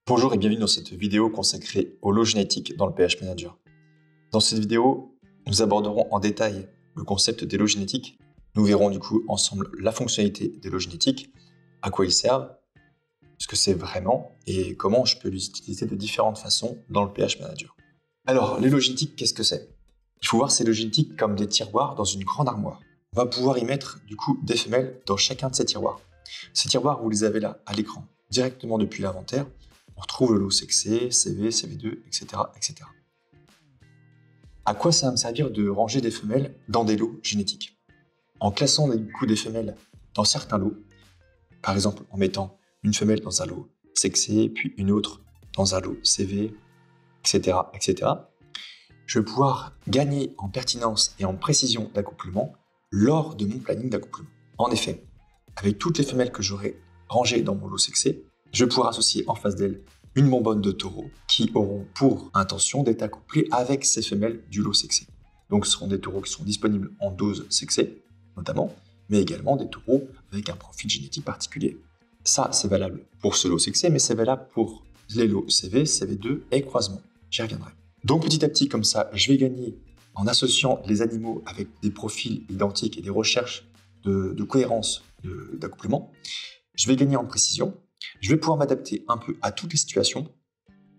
Bonjour et bienvenue dans cette vidéo consacrée au lot génétique dans le PH Manager. Dans cette vidéo, nous aborderons en détail le concept des lots génétiques. Nous verrons du coup ensemble la fonctionnalité des lots génétiques, à quoi ils servent, ce que c'est vraiment et comment je peux les utiliser de différentes façons dans le PH Manager. Alors, les lots génétiques, qu'est-ce que c'est? Il faut voir ces lots génétiques comme des tiroirs dans une grande armoire. On va pouvoir y mettre du coup des femelles dans chacun de ces tiroirs. Ces tiroirs, vous les avez là à l'écran, directement depuis l'inventaire. On retrouve le lot sexé, CV, CV2, etc., etc. À quoi ça va me servir de ranger des femelles dans des lots génétiques? En classant du coup des femelles dans certains lots, par exemple en mettant une femelle dans un lot sexé, puis une autre dans un lot CV, etc., etc., je vais pouvoir gagner en pertinence et en précision d'accouplement lors de mon planning d'accouplement. En effet, avec toutes les femelles que j'aurai rangées dans mon lot sexé, je vais pouvoir associer en face d'elles une bonbonne de taureaux qui auront pour intention d'être accouplées avec ces femelles du lot sexé. Donc ce seront des taureaux qui sont disponibles en dose sexée, notamment, mais également des taureaux avec un profil génétique particulier. Ça, c'est valable pour ce lot sexé, mais c'est valable pour les lots CV, CV2 et croisement. J'y reviendrai. Donc petit à petit, comme ça, je vais gagner en associant les animaux avec des profils identiques et des recherches de cohérence d'accouplement. Je vais gagner en précision. Je vais pouvoir m'adapter un peu à toutes les situations.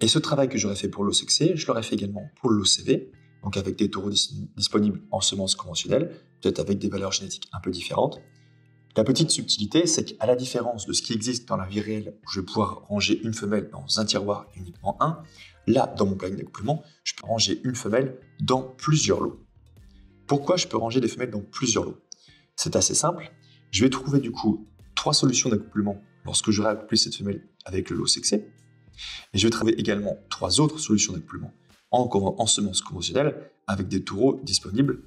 Et ce travail que j'aurais fait pour l'eau sexé, je l'aurais fait également pour l'eau CV, donc avec des taureaux disponibles en semences conventionnelles, peut-être avec des valeurs génétiques un peu différentes. La petite subtilité, c'est qu'à la différence de ce qui existe dans la vie réelle, où je vais pouvoir ranger une femelle dans un tiroir et uniquement un, là, dans mon planning d'accouplement, je peux ranger une femelle dans plusieurs lots. Pourquoi je peux ranger des femelles dans plusieurs lots? C'est assez simple. Je vais trouver du coup 3 solutions d'accouplement lorsque j'aurai accouplé cette femelle avec le lot sexé. Et je vais trouver également 3 autres solutions d'accouplement en semences conventionnelles avec des taureaux disponibles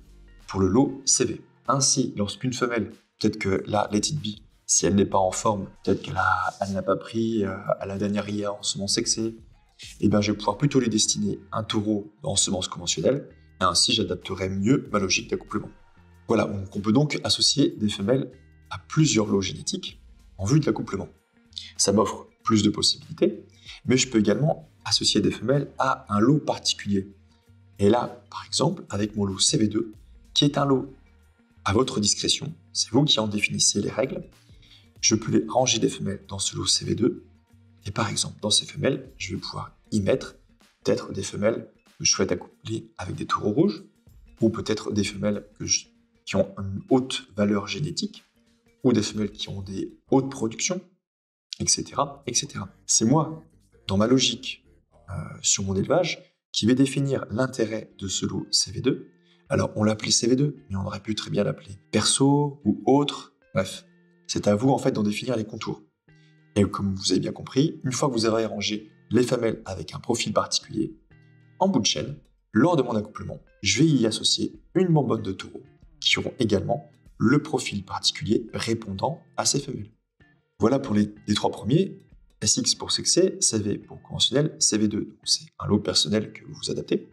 pour le lot CV. Ainsi, lorsqu'une femelle, peut-être que la Let It Be, si elle n'est pas en forme, peut-être qu'elle n'a pas pris à la dernière IA en semences sexées, et bien je vais pouvoir plutôt lui destiner un taureau en semences conventionnelles, et ainsi j'adapterai mieux ma logique d'accouplement. Voilà, donc on peut donc associer des femelles à plusieurs lots génétiques en vue de l'accouplement. Ça m'offre plus de possibilités, mais je peux également associer des femelles à un lot particulier. Et là, par exemple, avec mon lot CV2, qui est un lot à votre discrétion, c'est vous qui en définissez les règles, je peux les ranger des femelles dans ce lot CV2, et par exemple, dans ces femelles, je vais pouvoir y mettre peut-être des femelles que je souhaite accoupler avec des taureaux rouges, ou peut-être des femelles qui ont une haute valeur génétique, ou des femelles qui ont des hautes productions, etc., etc. C'est moi, dans ma logique sur mon élevage, qui vais définir l'intérêt de ce lot CV2. Alors, on l'appelait CV2, mais on aurait pu très bien l'appeler perso ou autre. Bref, c'est à vous en fait d'en définir les contours. Et comme vous avez bien compris, une fois que vous aurez rangé les femelles avec un profil particulier, en bout de chaîne, lors de mon accouplement, je vais y associer une bonbonne de taureaux qui auront également le profil particulier répondant à ces femelles. Voilà pour les 3 premiers, SX pour sexé, CV pour conventionnel, CV2, donc c'est un lot personnel que vous adaptez.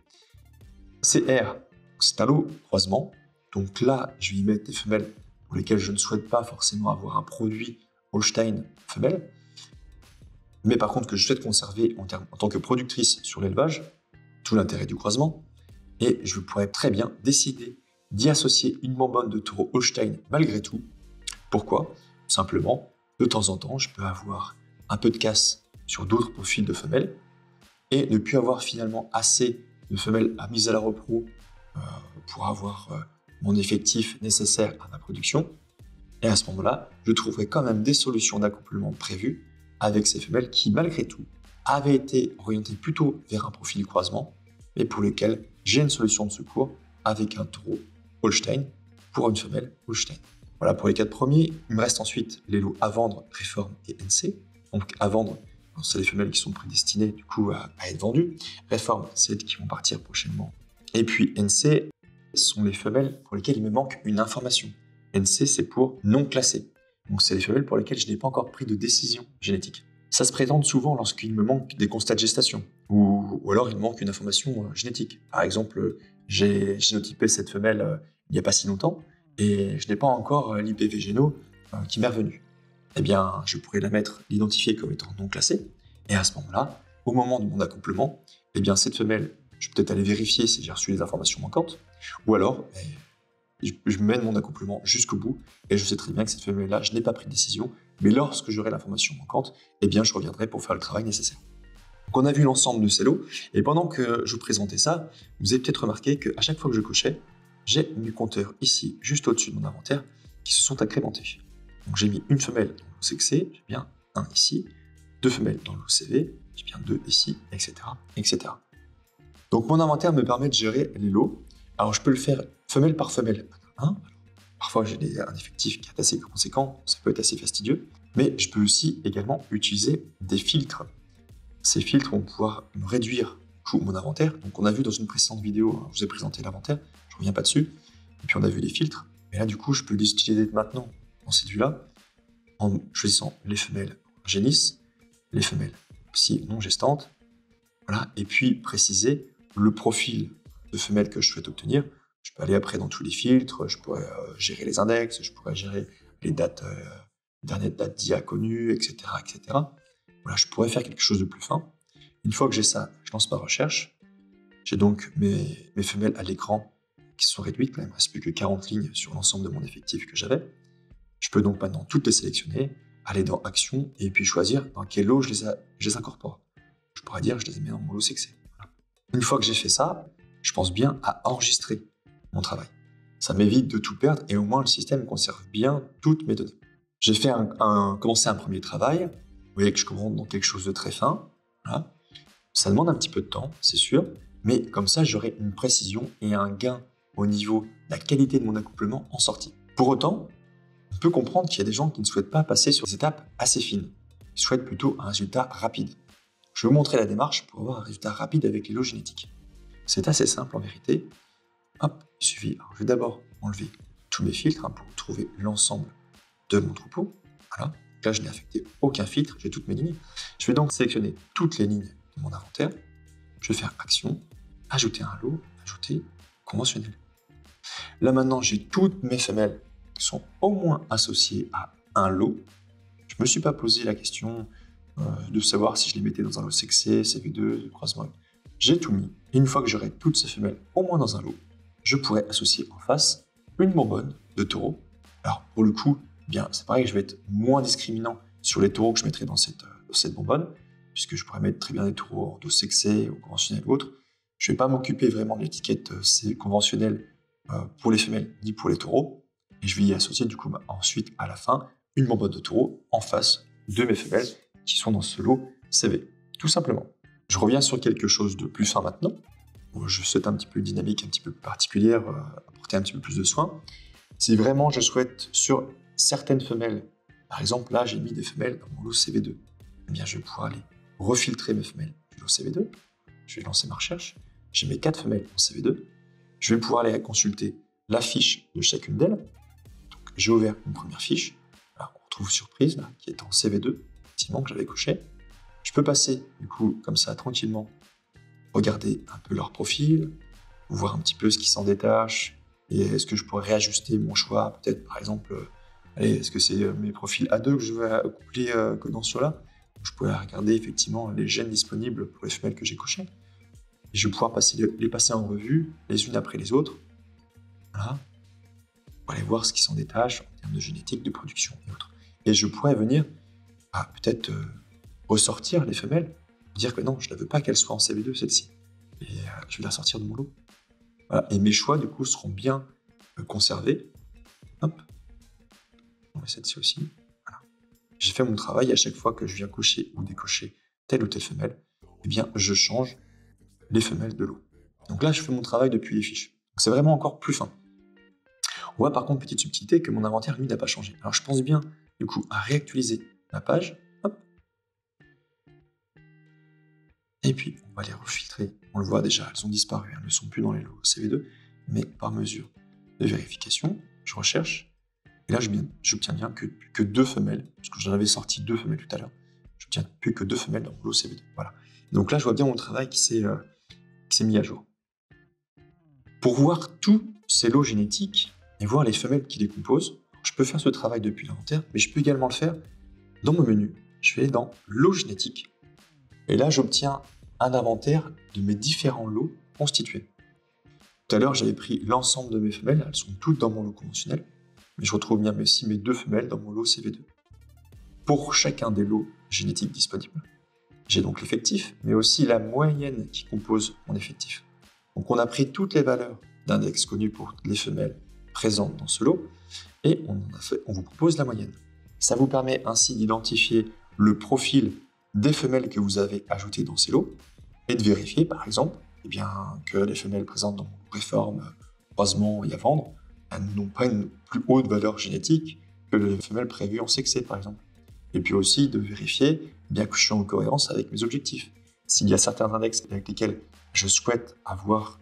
CR, c'est un lot croisement, donc là je vais y mettre des femelles pour lesquelles je ne souhaite pas forcément avoir un produit Holstein femelle, mais par contre que je souhaite conserver en tant que productrice sur l'élevage, tout l'intérêt du croisement, et je pourrais très bien décider d'y associer une bonbonne de taureau Holstein malgré tout. Pourquoi? Simplement, de temps en temps, je peux avoir un peu de casse sur d'autres profils de femelles et ne plus avoir finalement assez de femelles à mise à la repro pour avoir mon effectif nécessaire à ma production. Et à ce moment-là, je trouverai quand même des solutions d'accouplement prévues avec ces femelles qui, malgré tout, avaient été orientées plutôt vers un profil croisement, mais pour lesquelles j'ai une solution de secours avec un taureau Holstein pour une femelle Holstein. Voilà pour les 4 premiers. Il me reste ensuite les lots à vendre, Réforme et NC. Donc à vendre, c'est les femelles qui sont prédestinées du coup à être vendues. Réforme, c'est celles qui vont partir prochainement. Et puis NC, ce sont les femelles pour lesquelles il me manque une information. NC, c'est pour non classé. Donc c'est les femelles pour lesquelles je n'ai pas encore pris de décision génétique. Ça se présente souvent lorsqu'il me manque des constats de gestation, ou alors il me manque une information génétique. Par exemple, j'ai génotypé cette femelle il n'y a pas si longtemps, et je n'ai pas encore l'IPV géno qui m'est revenu. Eh bien, je pourrais l'identifier comme étant non classée, Et à ce moment-là, au moment de mon accouplement, eh bien cette femelle, je vais peut-être aller vérifier si j'ai reçu les informations manquantes, ou alors je mène mon accouplement jusqu'au bout, et je sais très bien que cette femelle-là, je n'ai pas pris de décision, mais lorsque j'aurai l'information manquante, eh bien je reviendrai pour faire le travail nécessaire. Donc on a vu l'ensemble de ces lots, et pendant que je vous présentais ça, vous avez peut-être remarqué qu'à chaque fois que je cochais, j'ai mes compteurs ici, juste au-dessus de mon inventaire, qui se sont agrémentés. Donc j'ai mis une femelle dans le lot CXC, j'ai bien un ici, 2 femelles dans le lot CV, j'ai bien 2 ici, etc., etc. Donc mon inventaire me permet de gérer les lots. Alors je peux le faire femelle par femelle. Parfois j'ai un effectif qui est assez conséquent, ça peut être assez fastidieux, mais je peux aussi également utiliser des filtres. Ces filtres vont pouvoir me réduire mon inventaire. Donc on a vu dans une précédente vidéo, je vous ai présenté l'inventaire, je ne reviens pas dessus, et puis on a vu les filtres. Mais là du coup je peux les utiliser maintenant dans cette vue-là, en choisissant les femelles génisses, les femelles aussi non gestantes, voilà, et puis préciser le profil de femelle que je souhaite obtenir. Je peux aller après dans tous les filtres, je pourrais gérer les index, je pourrais gérer les dates, dernières dates d'IA connues, etc., etc. Voilà, je pourrais faire quelque chose de plus fin. Une fois que j'ai ça, je lance ma recherche. J'ai donc mes femelles à l'écran qui sont réduites, quand même, il ne reste plus que 40 lignes sur l'ensemble de mon effectif que j'avais. Je peux donc maintenant toutes les sélectionner, aller dans Action, et puis choisir dans quel lot je les incorpore. Je pourrais dire que je les ai mis dans mon lot CXC. Voilà. Une fois que j'ai fait ça, je pense bien à enregistrer mon travail. Ça m'évite de tout perdre, et au moins le système conserve bien toutes mes données. J'ai fait commencé un premier travail. Vous voyez que je commence dans quelque chose de très fin. Voilà. Ça demande un petit peu de temps, c'est sûr, mais comme ça, j'aurai une précision et un gain au niveau de la qualité de mon accouplement en sortie. Pour autant, on peut comprendre qu'il y a des gens qui ne souhaitent pas passer sur des étapes assez fines. Ils souhaitent plutôt un résultat rapide. Je vais vous montrer la démarche pour avoir un résultat rapide avec les lots génétiques. C'est assez simple en vérité. Hop, il suffit. Alors, je vais d'abord enlever tous mes filtres pour trouver l'ensemble de mon troupeau. Voilà. Là, je n'ai affecté aucun filtre, j'ai toutes mes lignes. Je vais donc sélectionner toutes les lignes de mon inventaire. Je vais faire Action, ajouter un lot, ajouter conventionnel. Là maintenant, j'ai toutes mes femelles qui sont au moins associées à un lot. Je ne me suis pas posé la question de savoir si je les mettais dans un lot CXC, CV2, de croisement. J'ai tout mis. Et une fois que j'aurai toutes ces femelles au moins dans un lot, je pourrais associer en face une bonbonne de taureau. Alors pour le coup, bien, c'est pareil, je vais être moins discriminant sur les taureaux que je mettrai dans cette bonbonne, puisque je pourrais mettre très bien des taureaux en dos CXC ou conventionnel ou autre. Je ne vais pas m'occuper vraiment de l'étiquette conventionnelle pour les femelles ni pour les taureaux. Et je vais y associer du coup ensuite à la fin une bonbonne de taureau en face de mes femelles qui sont dans ce lot CV. Tout simplement. Je reviens sur quelque chose de plus fin maintenant, où je souhaite un petit peu une dynamique un petit peu plus particulière, apporter un petit peu plus de soin. Si vraiment je souhaite sur certaines femelles, par exemple là j'ai mis des femelles dans mon lot CV2, eh bien je vais pouvoir aller refiltrer mes femelles du lot CV2, je vais lancer ma recherche, j'ai mes 4 femelles en CV2, je vais pouvoir aller consulter la fiche de chacune d'elles. Donc j'ai ouvert une première fiche, alors on retrouve surprise là, qui est en CV2, effectivement que j'avais coché. Je peux passer du coup comme ça tranquillement, regarder un peu leur profil, voir un petit peu ce qui s'en détache, et est-ce que je pourrais réajuster mon choix, peut-être par exemple, est-ce que c'est mes profils A2 que je veux accoupler que dans ceux-là. Je pourrais regarder effectivement les gènes disponibles pour les femelles que j'ai cochées. Et je vais pouvoir les passer en revue, les unes après les autres. Voilà. Pour aller voir ce qui s'en détache en termes de génétique, de production et autres. Et je pourrais venir à peut-être ressortir les femelles, dire que non, je ne veux pas qu'elles soient en CV2 celle-ci. Et je vais la sortir de mon lot. Voilà. Et mes choix, du coup, seront bien conservés. Hop. On met celle-ci aussi. Voilà. J'ai fait mon travail. À chaque fois que je viens cocher ou décocher telle ou telle femelle, eh bien, je change les femelles de lot. Donc là, je fais mon travail depuis les fiches. C'est vraiment encore plus fin. On voit par contre, petite subtilité, que mon inventaire, lui, n'a pas changé. Alors, je pense bien, du coup, à réactualiser ma page. Hop. Et puis, on va les refiltrer. On le voit déjà, elles ont disparu. Elles ne sont plus dans les lots CV2, mais par mesure de vérification, je recherche. Et là, j'obtiens bien que 2 femelles, parce que j'en avais sorti 2 femelles tout à l'heure. J'obtiens plus que 2 femelles dans mon lot CV2. Voilà. Donc là, je vois bien mon travail qui s'est mis à jour. Pour voir tous ces lots génétiques et voir les femelles qui les composent, je peux faire ce travail depuis l'inventaire, mais je peux également le faire dans mon menu. Je vais aller dans lot génétique, Et là, j'obtiens un inventaire de mes différents lots constitués. Tout à l'heure, j'avais pris l'ensemble de mes femelles, elles sont toutes dans mon lot conventionnel, mais je retrouve bien aussi mes 2 femelles dans mon lot CV2. Pour chacun des lots génétiques disponibles, j'ai donc l'effectif, mais aussi la moyenne qui compose mon effectif. Donc on a pris toutes les valeurs d'index connues pour les femelles présentes dans ce lot, et on vous propose la moyenne. Ça vous permet ainsi d'identifier le profil des femelles que vous avez ajoutées dans ces lots, et de vérifier par exemple que les femelles présentes dans mon réforme, croisement et à vendre n'ont pas une plus haute valeur génétique que les femelles prévues en sexé par exemple. Et puis aussi de vérifier que je suis en cohérence avec mes objectifs. S'il y a certains index avec lesquels je souhaite avoir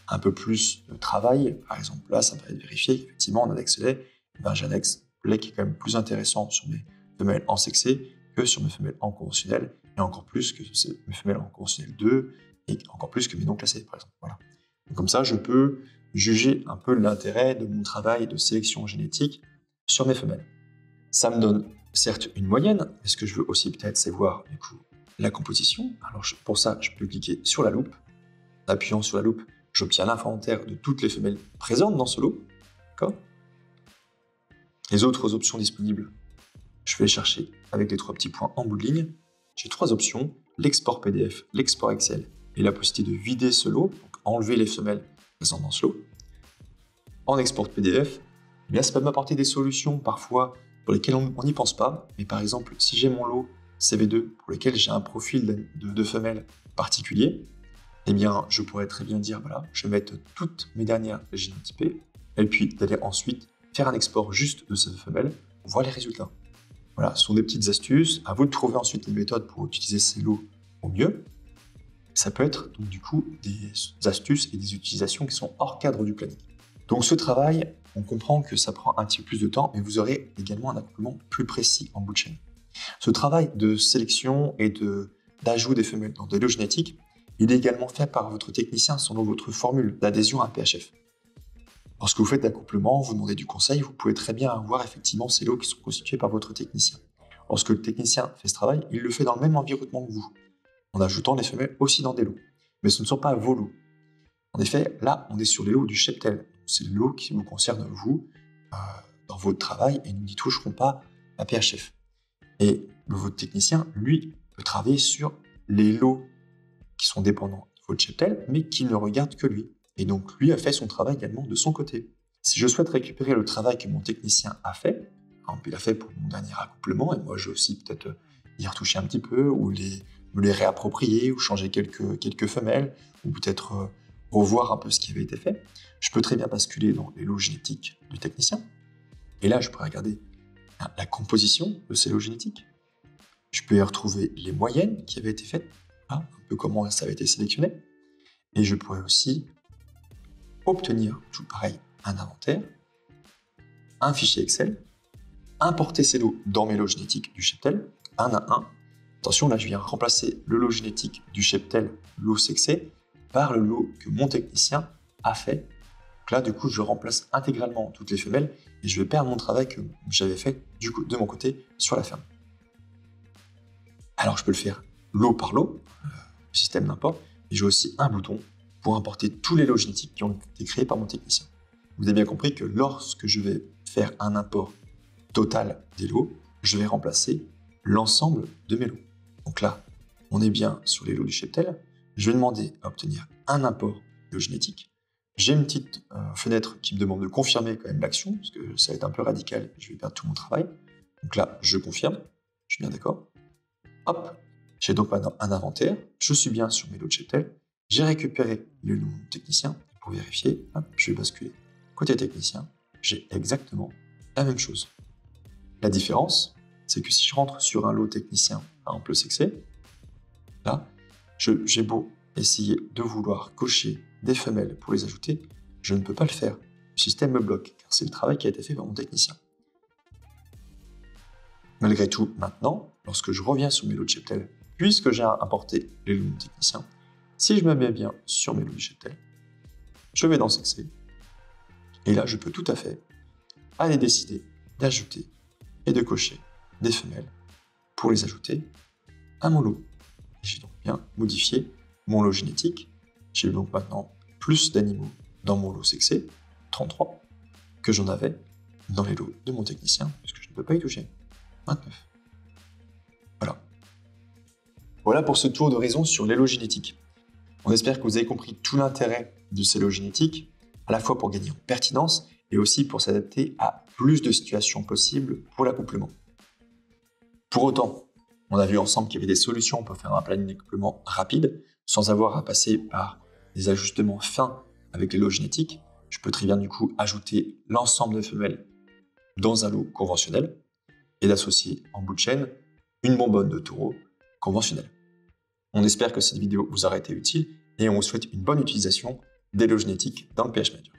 un peu plus de travail, par exemple là, ça me permet de vérifier qu'effectivement en index lait, j'ai un index lait qui est quand même plus intéressant sur mes femelles en sexé que sur mes femelles en conventionnel, et encore plus que mes femelles en conventionnel 2, et encore plus que mes non classées, par exemple. Voilà. Donc, comme ça, je peux juger un peu l'intérêt de mon travail de sélection génétique sur mes femelles. Ça me donne certes une moyenne, mais ce que je veux aussi peut-être, c'est voir du coup la composition. Alors pour ça, je peux cliquer sur la loupe. En appuyant sur la loupe, j'obtiens l'inventaire de toutes les femelles présentes dans ce lot. Les autres options disponibles, je vais les chercher avec les 3 petits points en bout de ligne. J'ai 3 options, l'export PDF, l'export Excel et la possibilité de vider ce lot, donc enlever les femelles présentes dans ce lot. En export PDF, ça peut m'apporter des solutions parfois pour lesquelles on n'y pense pas. Mais par exemple, si j'ai mon lot CV2 pour lequel j'ai un profil de femelles particulier, je pourrais très bien dire, voilà, je vais mettre toutes mes dernières génotypées, et puis d'aller ensuite faire un export juste de ces femelles pour voir les résultats. Voilà, ce sont des petites astuces. À vous de trouver ensuite les méthodes pour utiliser ces lots au mieux. Ça peut être donc du coup des astuces et des utilisations qui sont hors cadre du planning. Donc ce travail, on comprend que ça prend un petit peu plus de temps, mais vous aurez également un accouplement plus précis en bout de chaîne. Ce travail de sélection et d'ajout des femelles dans des lots génétiques, il est également fait par votre technicien selon votre formule d'adhésion à un PHF. Lorsque vous faites l'accouplement, vous demandez du conseil, vous pouvez très bien avoir effectivement ces lots qui sont constitués par votre technicien. Lorsque le technicien fait ce travail, il le fait dans le même environnement que vous, en ajoutant les femelles aussi dans des lots. Mais ce ne sont pas vos lots. En effet, là, on est sur les lots du cheptel. C'est le lot qui vous concerne vous, dans votre travail, et nous n'y toucherons pas à PHF. Et votre technicien, lui, peut travailler sur les lots qui sont dépendants de votre cheptel, mais qui ne regardent que lui. Et donc, lui a fait son travail également de son côté. Si je souhaite récupérer le travail que mon technicien a fait, il a fait pour mon dernier accouplement, et moi, je vais aussi peut-être y retoucher un petit peu, ou me les réapproprier, ou changer quelques femelles, ou peut-être revoir un peu ce qui avait été fait. Je peux très bien basculer dans les lots génétiques du technicien. Et là, je pourrais regarder la composition de ces lots génétiques. Je peux y retrouver les moyennes qui avaient été faites, un peu comment ça avait été sélectionné. Et je pourrais aussi obtenir, tout pareil, un inventaire, un fichier Excel, importer ces lots dans mes lots génétiques du cheptel, un à un. Attention, là, je viens remplacer le lot génétique du cheptel, lot sexé, par le lot que mon technicien a fait. Donc là, du coup, je remplace intégralement toutes les femelles et je vais perdre mon travail que j'avais fait du coup, de mon côté sur la ferme. Alors, je peux le faire lot par lot, système d'import, et j'ai aussi un bouton pour importer tous les lots génétiques qui ont été créés par mon technicien. Vous avez bien compris que lorsque je vais faire un import total des lots, je vais remplacer l'ensemble de mes lots. Donc là, on est bien sur les lots du cheptel. Je vais demander à obtenir un import de lot génétique. J'ai une petite fenêtre qui me demande de confirmer quand même l'action, parce que ça va être un peu radical, je vais perdre tout mon travail. Donc là, je confirme, je suis bien d'accord. Hop, j'ai donc maintenant un inventaire, je suis bien sur mes lots de cheptel, j'ai récupéré le nom technicien. Pour vérifier, hop, je vais basculer. Côté technicien, j'ai exactement la même chose. La différence, c'est que si je rentre sur un lot technicien, par exemple le sexé, là, j'ai beau essayer de vouloir cocher des femelles pour les ajouter, je ne peux pas le faire. Le système me bloque, car c'est le travail qui a été fait par mon technicien. Malgré tout, maintenant, lorsque je reviens sur mes lots de cheptel, puisque j'ai importé les lots de mon technicien, si je me mets bien sur mes lots de cheptel, je vais dans sexé, et là, je peux tout à fait aller décider d'ajouter et de cocher des femelles pour les ajouter à mon lot. J'ai donc bien modifié mon lot génétique. J'ai donc maintenant plus d'animaux dans mon lot sexé, 33, que j'en avais dans les lots de mon technicien, puisque je ne peux pas y toucher, 29. Voilà. Voilà pour ce tour d'horizon sur les lots génétiques. On espère que vous avez compris tout l'intérêt de ces lots génétiques, à la fois pour gagner en pertinence et aussi pour s'adapter à plus de situations possibles pour l'accouplement. Pour autant, on a vu ensemble qu'il y avait des solutions pour faire un planning d'accouplement rapide, sans avoir à passer par des ajustements fins avec les lots génétiques. Je peux très bien du coup ajouter l'ensemble de femelles dans un lot conventionnel et d'associer en bout de chaîne une bonbonne de taureau conventionnelle. On espère que cette vidéo vous aura été utile et on vous souhaite une bonne utilisation des lots génétiques dans le PH Manager.